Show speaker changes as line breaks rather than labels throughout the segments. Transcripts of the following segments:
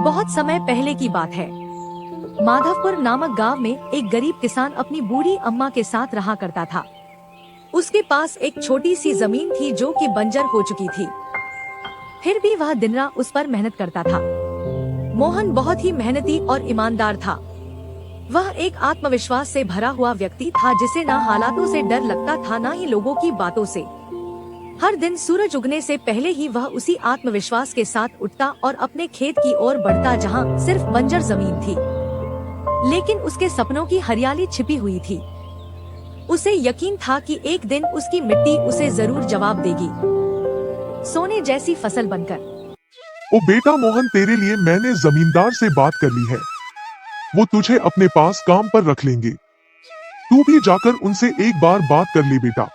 बहुत समय पहले की बात है। माधवपुर नामक गांव में एक गरीब किसान अपनी बूढ़ी अम्मा के साथ रहा करता था। उसके पास एक छोटी सी जमीन थी जो कि बंजर हो चुकी थी। फिर भी वह दिन रात उस पर मेहनत करता था। मोहन बहुत ही मेहनती और ईमानदार था। वह एक आत्मविश्वास से भरा हुआ व्यक्ति था जिसे न हालातों से डर लगता था न ही लोगों की बातों से। हर दिन सूरज उगने से पहले ही वह उसी आत्मविश्वास के साथ उठता और अपने खेत की ओर बढ़ता जहां सिर्फ बंजर जमीन थी, लेकिन उसके सपनों की हरियाली छिपी हुई थी। उसे यकीन था कि एक दिन उसकी मिट्टी उसे जरूर जवाब देगी, सोने जैसी फसल बनकर।
ओ बेटा मोहन, तेरे लिए मैंने जमींदार से बात कर ली है। वो तुझे अपने पास काम पर रख लेंगे। तू भी जाकर उनसे एक बार बात कर ले बेटा।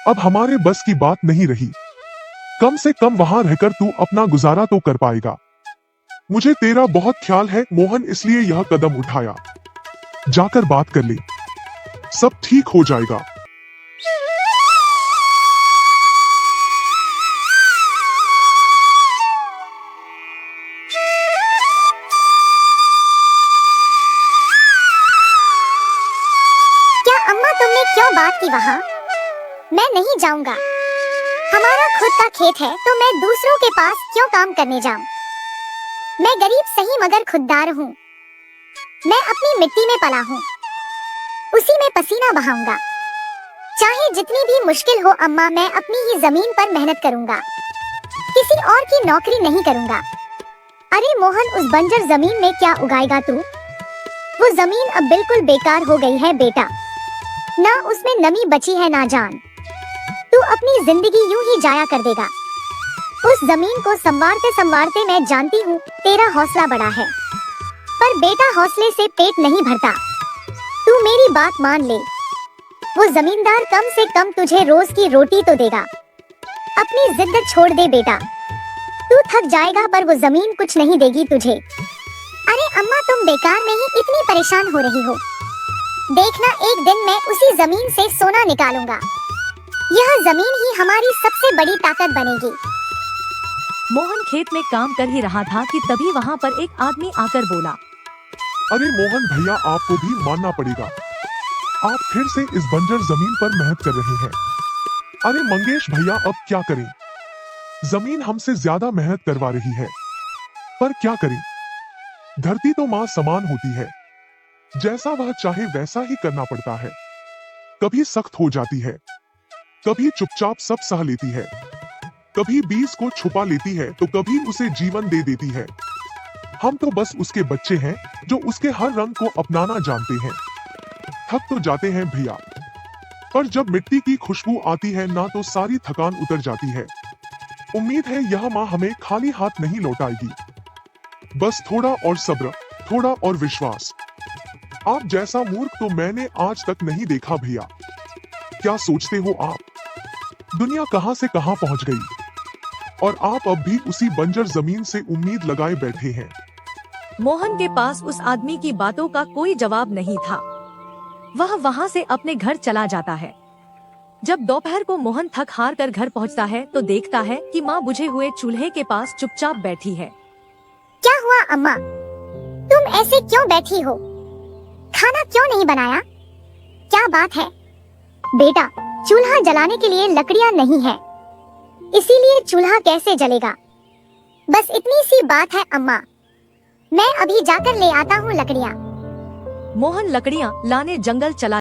अब हमारे बस की बात नहीं रही। कम से कम वहां रहकर तू अपना गुजारा तो कर पाएगा। मुझे तेरा बहुत ख्याल है मोहन, इसलिए यह कदम उठाया। जाकर बात कर ले, सब ठीक हो जाएगा।
क्या अम्मा तुमने क्यों बात की वहाँ? मैं नहीं जाऊंगा। हमारा खुद का खेत है तो मैं दूसरों के पास क्यों काम करने जाऊं? मैं गरीब सही मगर खुददार हूँ। मैं अपनी मिट्टी में पला हूँ, उसी में पसीना बहाऊंगा। चाहे जितनी भी मुश्किल हो अम्मा, मैं अपनी ही जमीन पर मेहनत करूंगा, किसी और की नौकरी नहीं करूंगा। अरे मोहन, उस बंजर जमीन में क्या उगाएगा तू? वो जमीन अब बिल्कुल बेकार हो गई है बेटा। ना उसमें नमी बची है ना जान। तू अपनी जिंदगी यूं ही जाया कर देगा। उस जमीन को संवारते संवारते मैं जानती हूँ तेरा हौसला बड़ा है, पर बेटा हौसले से पेट नहीं भरता। तू मेरी बात मान ले। वो जमींदार कम से कम तुझे रोज की रोटी तो देगा। अपनी जिद छोड़ दे बेटा। तू थक जाएगा पर वो जमीन कुछ नहीं देगी तुझे। अरे अम्मा, तुम बेकार में ही इतनी परेशान हो रही हो। देखना, एक दिन मैं उसी जमीन से सोना निकालूंगा। यह जमीन ही हमारी सबसे बड़ी ताकत बनेगी।
मोहन खेत में काम कर ही रहा था कि तभी वहाँ पर एक आदमी आकर बोला,
अरे मोहन भैया, आपको भी मानना पड़ेगा। आप फिर से इस बंजर जमीन पर मेहनत कर रहे हैं। अरे मंगेश भैया, अब क्या करें? जमीन हमसे ज्यादा मेहनत करवा रही है, पर क्या करें? धरती तो माँ समान होती है, जैसा वह चाहे वैसा ही करना पड़ता है। कभी सख्त हो जाती है, कभी चुपचाप सब सह लेती है, कभी बीज को छुपा लेती है तो कभी उसे जीवन दे देती है। हम तो बस उसके बच्चे हैं जो उसके हर रंग को अपनाना जानते हैं। थक तो जाते हैं भैया, पर जब मिट्टी की खुशबू आती है ना तो सारी थकान उतर जाती है। उम्मीद है यह माँ हमें खाली हाथ नहीं लौटाएगी। बस थोड़ा और सब्र, थोड़ा और विश्वास। आप जैसा मूर्ख तो मैंने आज तक नहीं देखा भैया। क्या सोचते हो आप? दुनिया कहां से कहां पहुंच गई और आप अब भी उसी बंजर जमीन से उम्मीद लगाए बैठे हैं।
मोहन के पास उस आदमी की बातों का कोई जवाब नहीं था। वह वहाँ से अपने घर चला जाता है। जब दोपहर को मोहन थक हार कर घर पहुँचता है तो देखता है कि माँ बुझे हुए चूल्हे के पास चुपचाप बैठी है।
क्या हुआ अम्मा? तुम ऐसे क्यों बैठी हो? खाना क्यों नहीं बनाया? क्या बात है? बेटा, चूल्हा जलाने के लिए लकड़ियाँ नहीं है, इसीलिए चूल्हा कैसे जलेगा? बस इतनी सी बात है अम्मा। मैं अभी जाकर ले आता हूँ लकड़ियाँ।
मोहन लकड़ियाँ लाने जंगल चला